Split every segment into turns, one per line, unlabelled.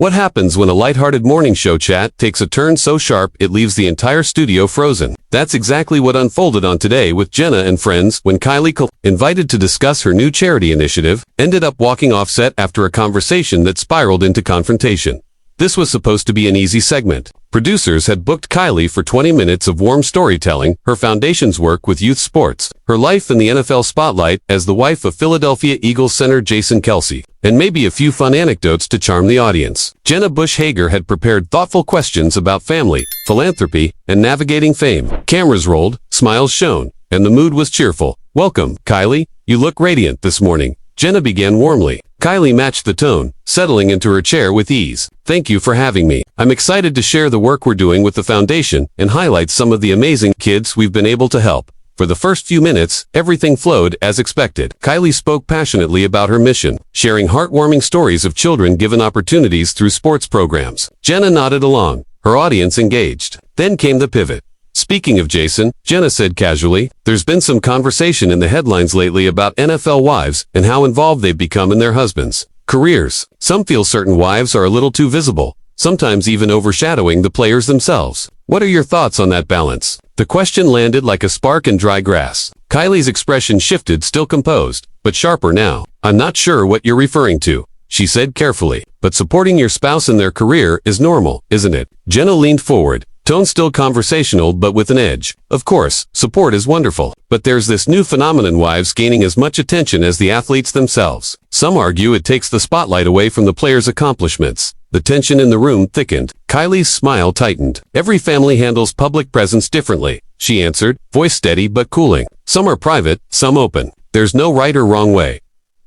What happens when a lighthearted morning show chat takes a turn so sharp it leaves the entire studio frozen? That's exactly what unfolded on Today with Jenna and Friends when Kylie Kelce, invited to discuss her new charity initiative, ended up walking off set after a conversation that spiraled into confrontation. This was supposed to be an easy segment. Producers had booked Kylie for 20 minutes of warm storytelling, her foundation's work with youth sports, her life in the NFL spotlight as the wife of Philadelphia Eagles center Jason Kelce, and maybe a few fun anecdotes to charm the audience. Jenna Bush Hager had prepared thoughtful questions about family, philanthropy, and navigating fame. Cameras rolled, smiles shone, and the mood was cheerful. "Welcome, Kylie. You look radiant this morning," Jenna began warmly. Kylie matched the tone, settling into her chair with ease. "Thank you for having me. I'm excited to share the work we're doing with the foundation and highlight some of the amazing kids we've been able to help." For the first few minutes, everything flowed as expected. Kylie spoke passionately about her mission, sharing heartwarming stories of children given opportunities through sports programs. Jenna nodded along, her audience engaged. Then came the pivot. "Speaking of Jason," Jenna said casually, "there's been some conversation in the headlines lately about NFL wives and how involved they've become in their husbands' careers. Some feel certain wives are a little too visible, sometimes even overshadowing the players themselves. What are your thoughts on that balance?" The question landed like a spark in dry grass. Kylie's expression shifted, still composed, but sharper now. "I'm not sure what you're referring to," she said carefully, "but supporting your spouse in their career is normal, isn't it?" Jenna leaned forward, tone still conversational but with an edge. "Of course, support is wonderful, but there's this new phenomenon: wives gaining as much attention as the athletes themselves. Some argue it takes the spotlight away from the players' accomplishments." The tension in the room thickened. Kylie's smile tightened. "Every family handles public presence differently," she answered, voice steady but cooling. "Some are private, some open. There's no right or wrong way."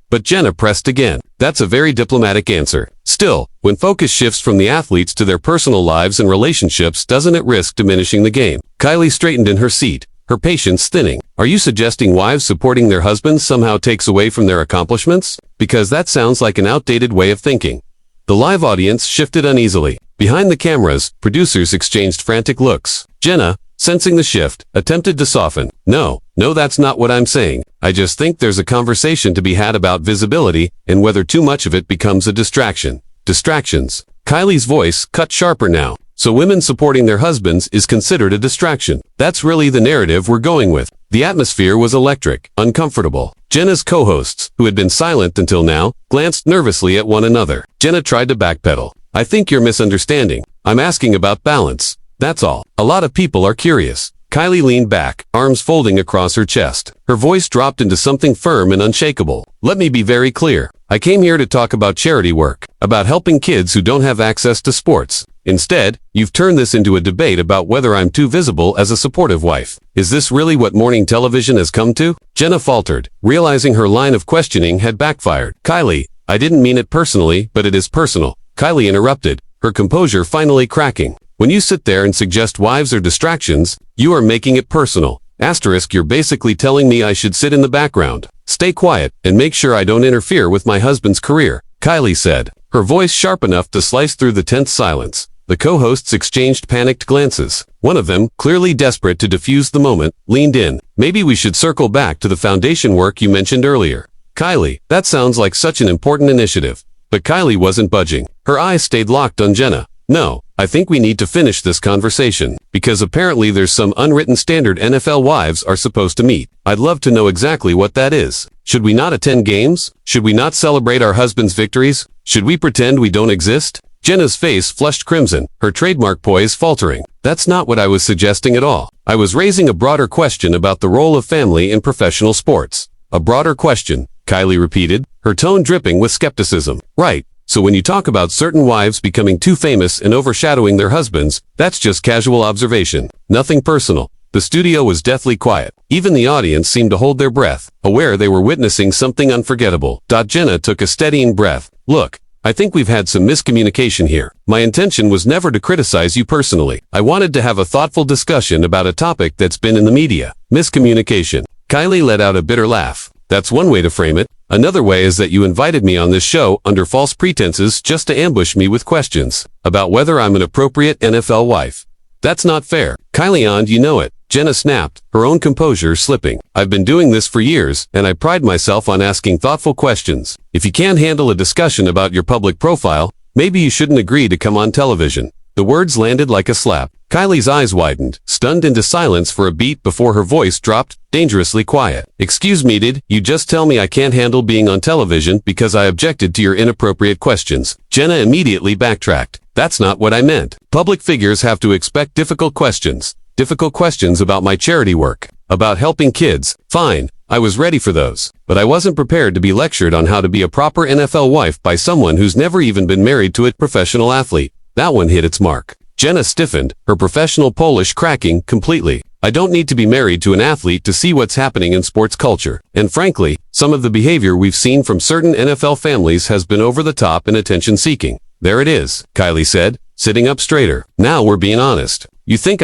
But Jenna pressed again. "That's a very diplomatic answer. Still, when focus shifts from the athletes to their personal lives and relationships, doesn't it risk diminishing the game?" Kylie straightened in her seat, her patience thinning. "Are you suggesting wives supporting their husbands somehow takes away from their accomplishments? Because that sounds like an outdated way of thinking." The live audience shifted uneasily. Behind the cameras, producers exchanged frantic looks. Jenna, sensing the shift, attempted to soften. No, that's not what I'm saying. I just think there's a conversation to be had about visibility and whether too much of it becomes a distraction." Distractions. Kylie's voice cut sharper now. "So women supporting their husbands is considered a distraction. That's really the narrative we're going with." The atmosphere was electric, uncomfortable. Jenna's co-hosts, who had been silent until now, glanced nervously at one another. Jenna tried to backpedal. "I think you're misunderstanding. I'm asking about balance. That's all. A lot of people are curious." Kylie leaned back, arms folding across her chest. Her voice dropped into something firm and unshakable. "Let me be very clear. I came here to talk about charity work, about helping kids who don't have access to sports. Instead, you've turned this into a debate about whether I'm too visible as a supportive wife. Is this really what morning television has come to?" Jenna faltered, realizing her line of questioning had backfired. "Kylie, I didn't mean it personally, but it is personal." Kylie interrupted, her composure finally cracking. "When you sit there and suggest wives are distractions, you are making it personal. Asterisk, you're basically telling me I should sit in the background, stay quiet, and make sure I don't interfere with my husband's career," Kylie said, her voice sharp enough to slice through the tense silence. The co-hosts exchanged panicked glances. One of them, clearly desperate to defuse the moment, leaned in. "Maybe we should circle back to the foundation work you mentioned earlier." "Kylie, that sounds like such an important initiative." But Kylie wasn't budging. Her eyes stayed locked on Jenna. "No, I think we need to finish this conversation, because apparently there's some unwritten standard NFL wives are supposed to meet. I'd love to know exactly what that is. Should we not attend games? Should we not celebrate our husbands' victories? Should we pretend we don't exist?" Jenna's face flushed crimson, her trademark poise faltering. "That's not what I was suggesting at all. I was raising a broader question about the role of family in professional sports." "A broader question," Kylie repeated, her tone dripping with skepticism. "Right. So when you talk about certain wives becoming too famous and overshadowing their husbands, that's just casual observation. Nothing personal." The studio was deathly quiet. Even the audience seemed to hold their breath, aware they were witnessing something unforgettable. Jenna took a steadying breath. "Look, I think we've had some miscommunication here. My intention was never to criticize you personally. I wanted to have a thoughtful discussion about a topic that's been in the media." "Miscommunication." Kylie let out a bitter laugh. "That's one way to frame it. Another way is that you invited me on this show under false pretenses just to ambush me with questions about whether I'm an appropriate NFL wife. That's not fair." "Kylie, and you know it," Jenna snapped, her own composure slipping. "I've been doing this for years, and I pride myself on asking thoughtful questions. If you can't handle a discussion about your public profile, Maybe you shouldn't agree to come on television. The words landed like a slap. Kylie's eyes widened, stunned into silence for a beat before her voice dropped, dangerously quiet. Excuse me, did you just tell me I can't handle being on television because I objected to your inappropriate questions? Jenna immediately backtracked. That's not what I meant. Public figures have to expect difficult questions. Difficult questions about my charity work. About helping kids. Fine, I was ready for those. But I wasn't prepared to be lectured on how to be a proper NFL wife by someone who's never even been married to a professional athlete. That one hit its mark. Jenna stiffened, her professional Polish cracking completely. I don't need to be married to an athlete to see what's happening in sports culture. And frankly, some of the behavior we've seen from certain NFL families has been over the top and attention-seeking. There it is, Kylie said, sitting up straighter. Now we're being honest. You think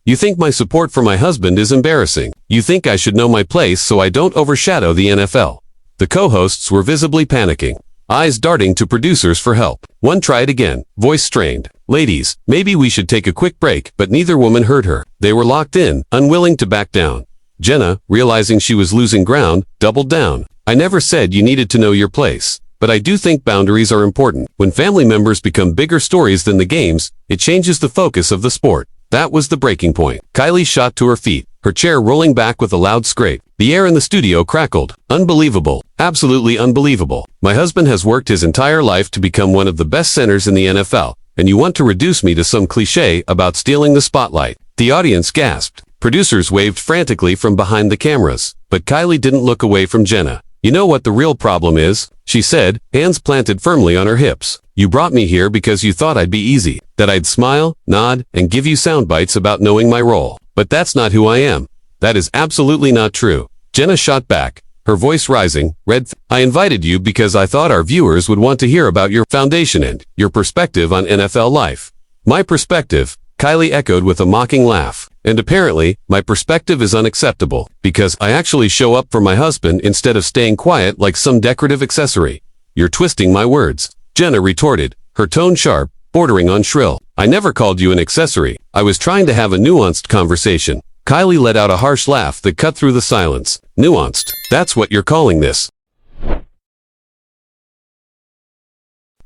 you think my support for my husband is embarrassing. You think I should know my place so I don't overshadow the NFL. The co-hosts were visibly panicking, eyes darting to producers for help. One tried again, voice strained. Ladies, maybe we should take a quick break, but neither woman heard her. They were locked in, unwilling to back down. Jenna, realizing she was losing ground, doubled down. I never said you needed to know your place. But I do think boundaries are important. When family members become bigger stories than the games, it changes the focus of the sport. That was the breaking point. Kylie shot to her feet, her chair rolling back with a loud scrape. The air in the studio crackled. Unbelievable. Absolutely unbelievable. My husband has worked his entire life to become one of the best centers in the NFL, and you want to reduce me to some cliché about stealing the spotlight. The audience gasped. Producers waved frantically from behind the cameras, but Kylie didn't look away from Jenna. You know what the real problem is? She said, hands planted firmly on her hips. You brought me here because you thought I'd be easy, that I'd smile, nod, and give you sound bites about knowing my role. But that's not who I am. That is absolutely not true. Jenna shot back, her voice rising. I invited you because I thought our viewers would want to hear about your foundation and your perspective on NFL life. My perspective, Kylie echoed with a mocking laugh. And apparently, my perspective is unacceptable, because I actually show up for my husband instead of staying quiet like some decorative accessory. You're twisting my words, Jenna retorted, her tone sharp, bordering on shrill. I never called you an accessory. I was trying to have a nuanced conversation. Kylie let out a harsh laugh that cut through the silence. Nuanced. That's what you're calling this.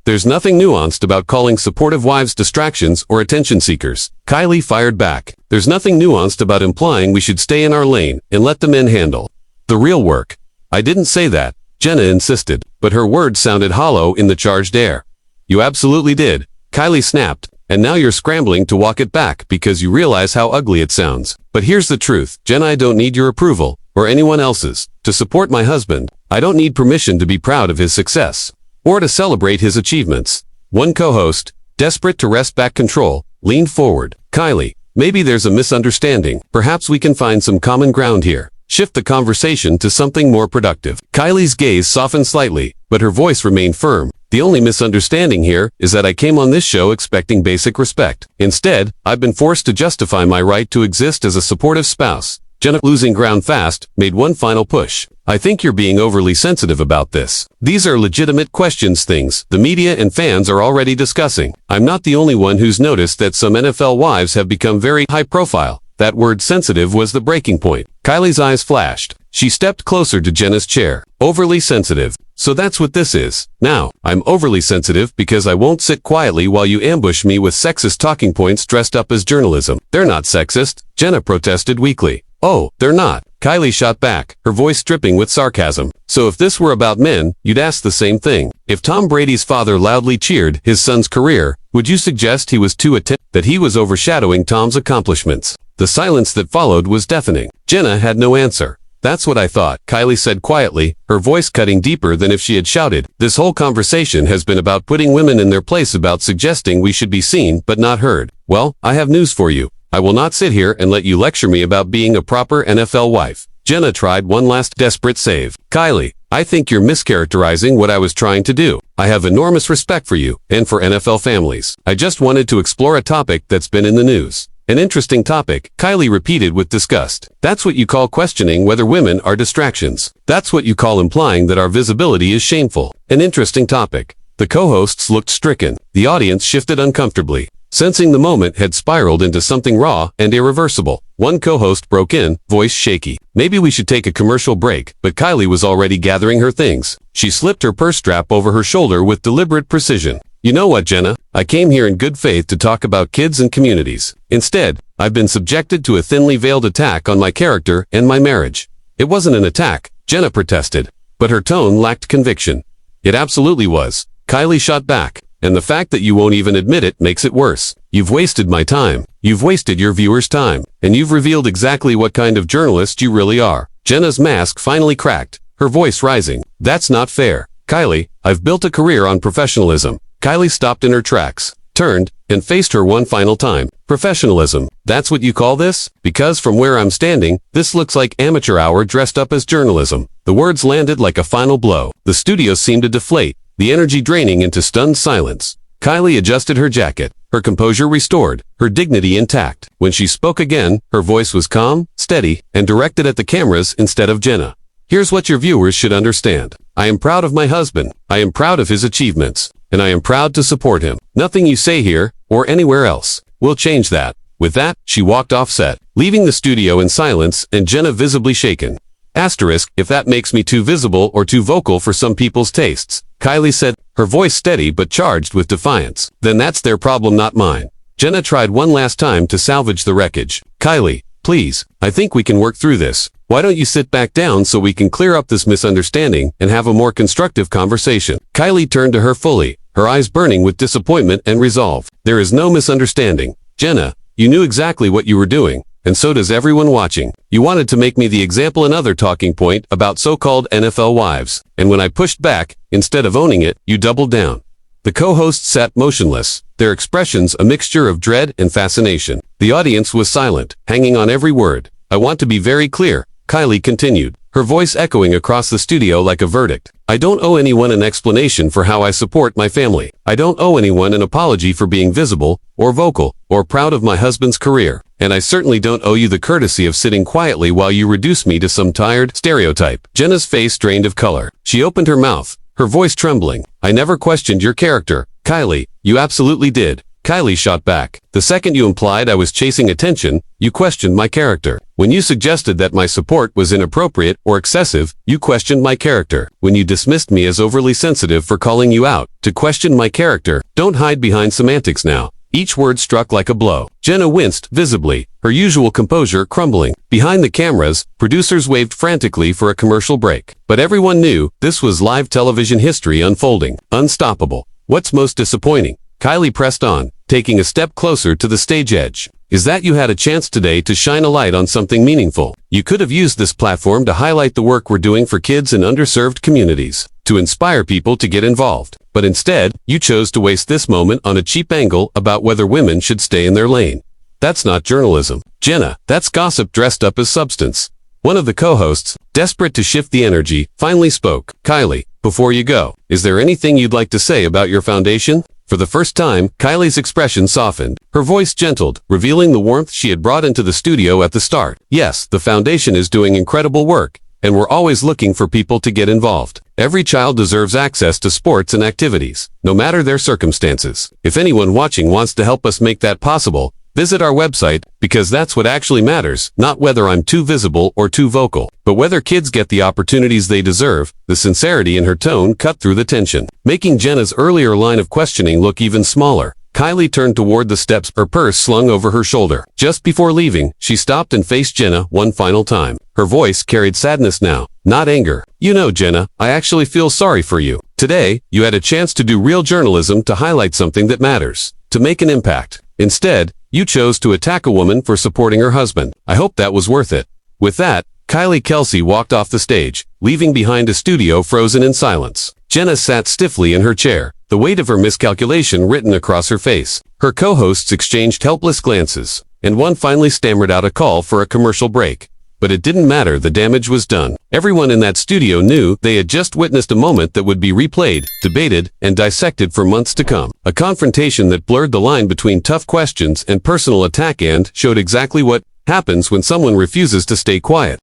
There's nothing nuanced about calling supportive wives distractions or attention seekers. Kylie fired back. There's nothing nuanced about implying we should stay in our lane and let the men handle the real work. I didn't say that, Jenna insisted, but her words sounded hollow in the charged air. You absolutely did, Kylie snapped, and now you're scrambling to walk it back because you realize how ugly it sounds. But here's the truth, Jenna, I don't need your approval, or anyone else's, to support my husband. I don't need permission to be proud of his success, or to celebrate his achievements. One co-host, desperate to wrest back control, leaned forward. Kylie, maybe there's a misunderstanding. Perhaps we can find some common ground here. Shift the conversation to something more productive. Kylie's gaze softened slightly, but her voice remained firm. The only misunderstanding here is that I came on this show expecting basic respect. Instead, I've been forced to justify my right to exist as a supportive spouse. Jenna, losing ground fast, made one final push. I think you're being overly sensitive about this. These are legitimate questions, things the media and fans are already discussing. I'm not the only one who's noticed that some NFL wives have become very high profile. That word sensitive was the breaking point. Kylie's eyes flashed. She stepped closer to Jenna's chair. Overly sensitive. So that's what this is. Now, I'm overly sensitive because I won't sit quietly while you ambush me with sexist talking points dressed up as journalism. They're not sexist, Jenna protested weakly. Oh, they're not. Kylie shot back, her voice dripping with sarcasm. So if this were about men, you'd ask the same thing. If Tom Brady's father loudly cheered his son's career, would you suggest he was that he was overshadowing Tom's accomplishments? The silence that followed was deafening. Jenna had no answer. That's what I thought, Kylie said quietly, her voice cutting deeper than if she had shouted. This whole conversation has been about putting women in their place, about suggesting we should be seen but not heard. Well, I have news for you. I will not sit here and let you lecture me about being a proper NFL wife. Jenna tried one last desperate save. Kylie, I think you're mischaracterizing what I was trying to do. I have enormous respect for you and for NFL families. I just wanted to explore a topic that's been in the news. An interesting topic, Kylie repeated with disgust. That's what you call questioning whether women are distractions. That's what you call implying that our visibility is shameful. An interesting topic. The co-hosts looked stricken. The audience shifted uncomfortably, sensing the moment had spiraled into something raw and irreversible. One co-host broke in, voice shaky. Maybe we should take a commercial break, but Kylie was already gathering her things. She slipped her purse strap over her shoulder with deliberate precision. You know what, Jenna? I came here in good faith to talk about kids and communities. Instead, I've been subjected to a thinly veiled attack on my character and my marriage. It wasn't an attack, Jenna protested, but her tone lacked conviction. It absolutely was, Kylie shot back, and the fact that you won't even admit it makes it worse. You've wasted my time, you've wasted your viewers' time, and you've revealed exactly what kind of journalist you really are. Jenna's mask finally cracked, her voice rising. That's not fair. Kylie, I've built a career on professionalism. Kylie stopped in her tracks, turned, and faced her one final time. Professionalism, that's what you call this? Because from where I'm standing, this looks like amateur hour dressed up as journalism. The words landed like a final blow. The studio seemed to deflate, the energy draining into stunned silence. Kylie adjusted her jacket, her composure restored, her dignity intact. When she spoke again, her voice was calm, steady, and directed at the cameras instead of Jenna. Here's what your viewers should understand. I am proud of my husband. I am proud of his achievements. And I am proud to support him. Nothing you say here, or anywhere else, will change that. With that, she walked off set, leaving the studio in silence and Jenna visibly shaken. Asterisk, if that makes me too visible or too vocal for some people's tastes, Kylie said, her voice steady but charged with defiance. Then that's their problem, not mine. Jenna tried one last time to salvage the wreckage. Kylie, please, I think we can work through this. Why don't you sit back down so we can clear up this misunderstanding and have a more constructive conversation? Kylie turned to her fully, her eyes burning with disappointment and resolve. There is no misunderstanding. Jenna, you knew exactly what you were doing, and so does everyone watching. You wanted to make me the example and other talking point about so-called NFL wives, and when I pushed back, instead of owning it, you doubled down. The co-hosts sat motionless, their expressions a mixture of dread and fascination. The audience was silent, hanging on every word. I want to be very clear, Kylie continued, her voice echoing across the studio like a verdict. I don't owe anyone an explanation for how I support my family. I don't owe anyone an apology for being visible, or vocal, or proud of my husband's career. And I certainly don't owe you the courtesy of sitting quietly while you reduce me to some tired stereotype. Jenna's face drained of color. She opened her mouth, her voice trembling. I never questioned your character, Kylie. You absolutely did. Kylie shot back. The second you implied I was chasing attention, you questioned my character. When you suggested that my support was inappropriate or excessive, you questioned my character. When you dismissed me as overly sensitive for calling you out, to question my character. Don't hide behind semantics now. Each word struck like a blow. Jenna winced visibly, her usual composure crumbling. Behind the cameras, producers waved frantically for a commercial break. But everyone knew this was live television history unfolding, unstoppable. What's most disappointing? Kylie pressed on, taking a step closer to the stage edge. Is that you had a chance today to shine a light on something meaningful. You could have used this platform to highlight the work we're doing for kids in underserved communities, to inspire people to get involved. But instead, you chose to waste this moment on a cheap angle about whether women should stay in their lane. That's not journalism. Jenna, that's gossip dressed up as substance. One of the co-hosts, desperate to shift the energy, finally spoke. Kylie, before you go, is there anything you'd like to say about your foundation? For the first time, Kylie's expression softened. Her voice gentled, revealing the warmth she had brought into the studio at the start. Yes, the foundation is doing incredible work, and we're always looking for people to get involved. Every child deserves access to sports and activities, no matter their circumstances. If anyone watching wants to help us make that possible, visit our website, because that's what actually matters, not whether I'm too visible or too vocal, but whether kids get the opportunities they deserve. The sincerity in her tone cut through the tension, making Jenna's earlier line of questioning look even smaller. Kylie turned toward the steps, her purse slung over her shoulder. Just before leaving, she stopped and faced Jenna one final time. Her voice carried sadness now, not anger. You know, Jenna, I actually feel sorry for you. Today, you had a chance to do real journalism, to highlight something that matters, to make an impact. Instead, you chose to attack a woman for supporting her husband. I hope that was worth it. With that, Kylie Kelce walked off the stage, leaving behind a studio frozen in silence. Jenna sat stiffly in her chair, the weight of her miscalculation written across her face. Her co-hosts exchanged helpless glances, and one finally stammered out a call for a commercial break. But it didn't matter, the damage was done. Everyone in that studio knew they had just witnessed a moment that would be replayed, debated, and dissected for months to come. A confrontation that blurred the line between tough questions and personal attack and showed exactly what happens when someone refuses to stay quiet.